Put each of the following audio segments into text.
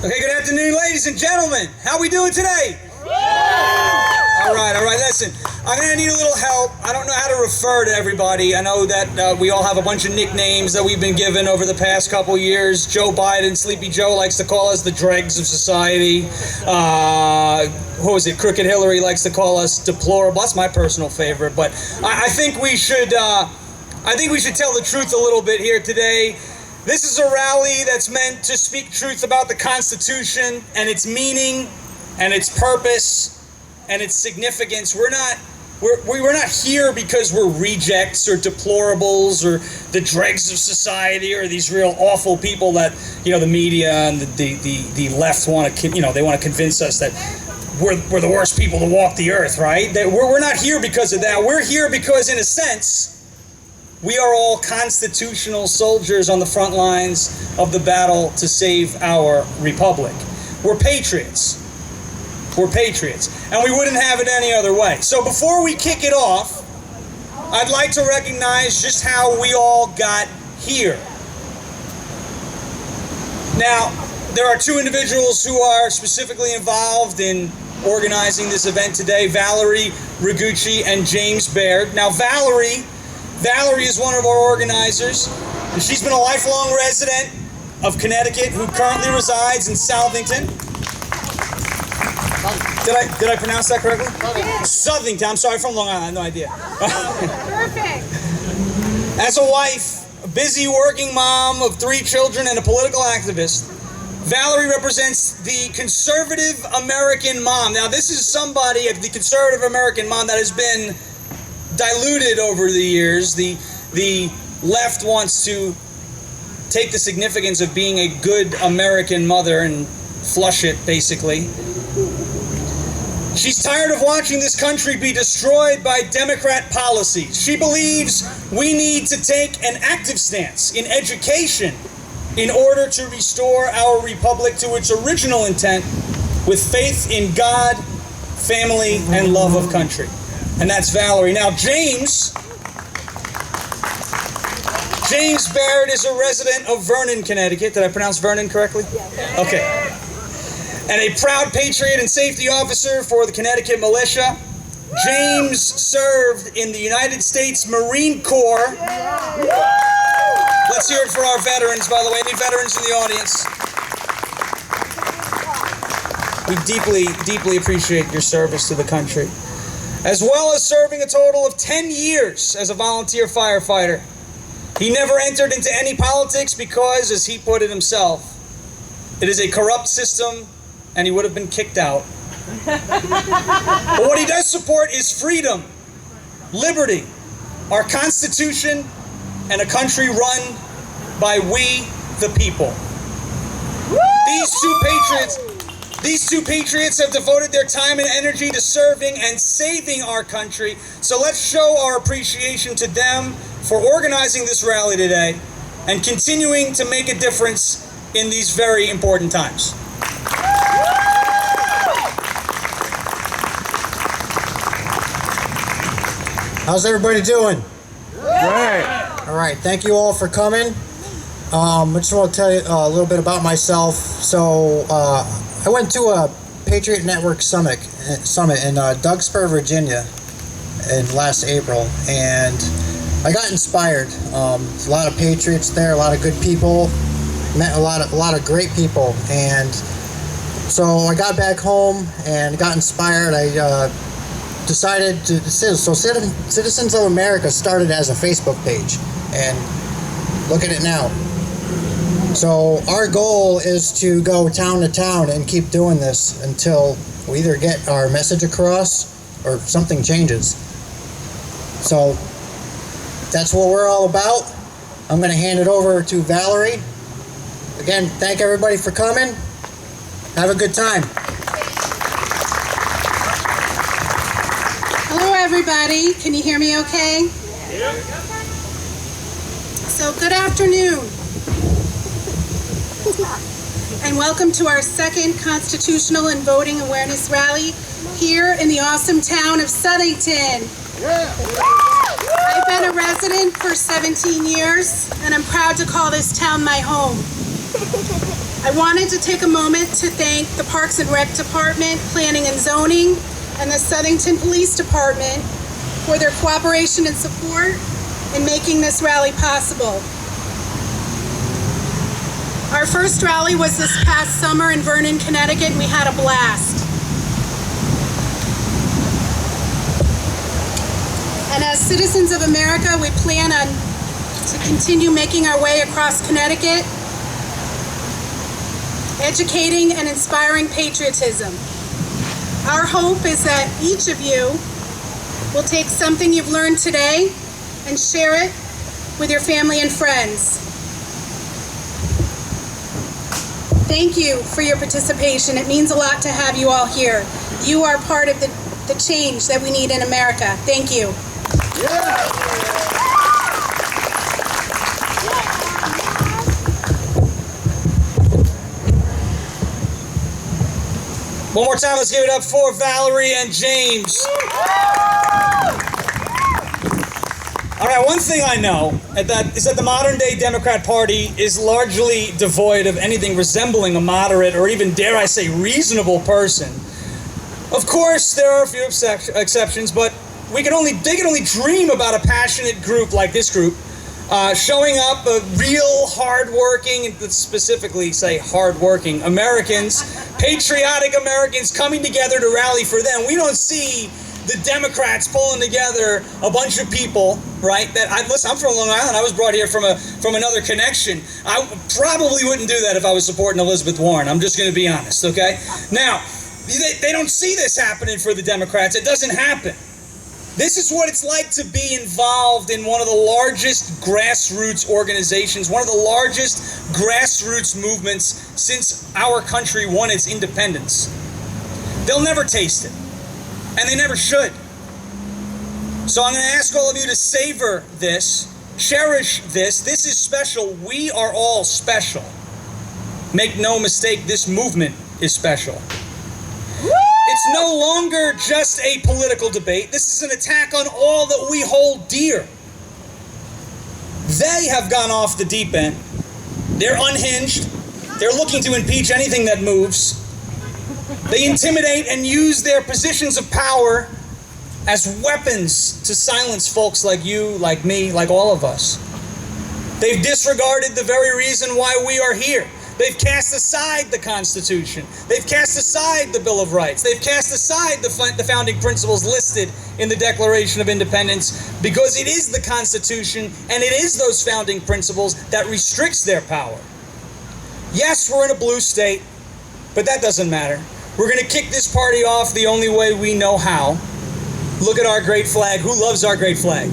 Okay, good afternoon, ladies and gentlemen. How we doing today? All right, listen. I'm going to need a little help. I don't know how to refer to everybody. I know that we all have a bunch of nicknames that we've been given over the past couple years. Joe Biden, Sleepy Joe likes to call us the dregs of society. Crooked Hillary likes to call us deplorable. That's my personal favorite. But I think we should tell the truth a little bit here today. This is a rally that's meant to speak truth about the Constitution and its meaning and its purpose and its significance. We're not here because we're rejects or deplorables or the dregs of society or these real awful people that, the media and the left want to, they want to convince us that we're the worst people to walk the earth, right? That we're not here because of that. We're here because, in a sense, we are all constitutional soldiers on the front lines of the battle to save our republic. We're patriots. We're patriots. And we wouldn't have it any other way. So before we kick it off, I'd like to recognize just how we all got here. Now, there are two individuals who are specifically involved in organizing this event today, Valerie Rigucci and James Baird. Now, Valerie is one of our organizers, and she's been a lifelong resident of Connecticut who currently resides in Southington. Did I pronounce that correctly? Southington. I'm sorry, from Long Island. I have no idea. Perfect. As a wife, a busy working mom of 3 children, and a political activist, Valerie represents the conservative American mom. Now, this is somebody, the conservative American mom, that has been diluted over the years. The left wants to take the significance of being a good American mother and flush it, basically. She's tired of watching this country be destroyed by Democrat policies. She believes we need to take an active stance in education in order to restore our republic to its original intent with faith in God, family, and love of country. And that's Valerie. Now, James Baird is a resident of Vernon, Connecticut. Did I pronounce Vernon correctly? Yes. Okay. And a proud patriot and safety officer for the Connecticut militia. James served in the United States Marine Corps. Let's hear it for our veterans, by the way. Any veterans in the audience? We deeply, deeply appreciate your service to the country, as well as serving a total of 10 years as a volunteer firefighter. He never entered into any politics because, as he put it himself, it is a corrupt system and he would have been kicked out. But what he does support is freedom, liberty, our Constitution, and a country run by we, the people. These two patriots have devoted their time and energy to serving and saving our country. So let's show our appreciation to them for organizing this rally today and continuing to make a difference in these very important times. How's everybody doing? Great. All right, thank you all for coming. I just want to tell you a little bit about myself. So I went to a Patriot Network summit in Dougspur, Virginia in last April, and I got inspired. There's a lot of patriots there, a lot of good people, met a lot of great people, and so I got back home and got inspired. I decided to Citizens of America started as a Facebook page, and look at it now. So our goal is to go town to town and keep doing this until we either get our message across or something changes. So that's what we're all about. I'm going to hand it over to Valerie. Again, thank everybody for coming. Have a good time. Hello, everybody. Can you hear me okay? Yep. So, good afternoon. And welcome to our second Constitutional and Voting Awareness Rally here in the awesome town of Southington. I've been a resident for 17 years, and I'm proud to call this town my home. I I wanted to take a moment to thank the Parks and Rec Department, Planning and Zoning, and the Southington Police Department for their cooperation and support in making this rally possible. Our first rally was this past summer in Vernon, Connecticut, and we had a blast. And as citizens of America, we plan to continue making our way across Connecticut, educating and inspiring patriotism. Our hope is that each of you will take something you've learned today and share it with your family and friends. Thank you for your participation. It means a lot to have you all here. You are part of the change that we need in America. Thank you. One more time, let's give it up for Valerie and James. All right, one thing I know is that the modern-day Democrat Party is largely devoid of anything resembling a moderate or even, dare I say, reasonable person. Of course, there are a few exceptions, but they can only dream about a passionate group like this group, showing up real hardworking, and specifically say hardworking Americans, patriotic Americans coming together to rally for them. We don't see the Democrats pulling together a bunch of people, right? Listen, I'm from Long Island. I was brought here from another connection. I probably wouldn't do that if I was supporting Elizabeth Warren. I'm just going to be honest, okay? Now, they don't see this happening for the Democrats. It doesn't happen. This is what it's like to be involved in one of the largest grassroots organizations, one of the largest grassroots movements since our country won its independence. They'll never taste it, and they never should. So I'm going to ask all of you to savor this, cherish this. This is special. We are all special. Make no mistake, this movement is special. It's no longer just a political debate. This is an attack on all that we hold dear. They have gone off the deep end. They're unhinged. They're looking to impeach anything that moves. They intimidate and use their positions of power as weapons to silence folks like you, like me, like all of us. They've disregarded the very reason why we are here. They've cast aside the Constitution. They've cast aside the Bill of Rights. They've cast aside the founding principles listed in the Declaration of Independence because it is the Constitution and it is those founding principles that restricts their power. Yes, we're in a blue state, but that doesn't matter. We're going to kick this party off the only way we know how. Look at our great flag. Who loves our great flag?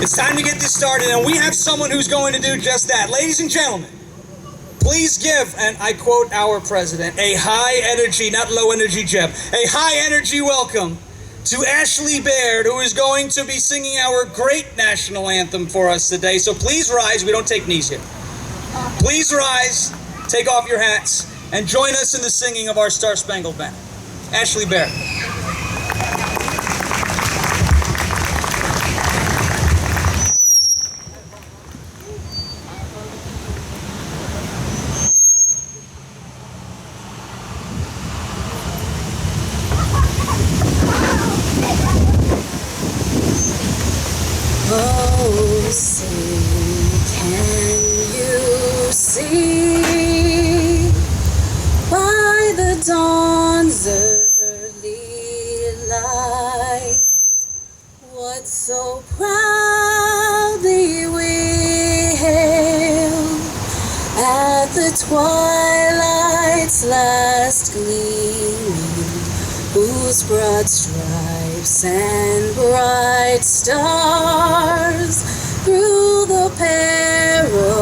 It's time to get this started, and we have someone who's going to do just that. Ladies and gentlemen, please give, and I quote our president, a high-energy, not low-energy, Jeb, a high-energy welcome to Ashley Baird, who is going to be singing our great national anthem for us today. So please rise. We don't take knees here. Please rise, take off your hats, and join us in the singing of our Star-Spangled Banner. Ashley Baird. Oh, say, can you see by the dawn's early light what so proudly we hailed at the twilight's last gleaming, whose broad stripes and bright stars through the perilous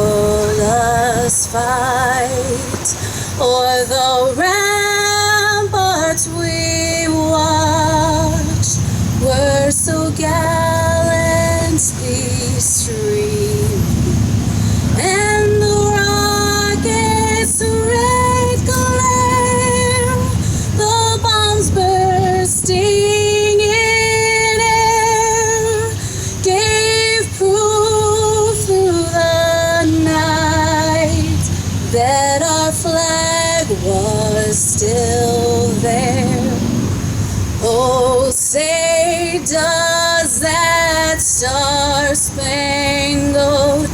fight o'er the ramparts we watched were so gallantly streaming, and the rockets' red glare, the bombs bursting in air, gave proof through the night was still there. Oh, say does that star-spangled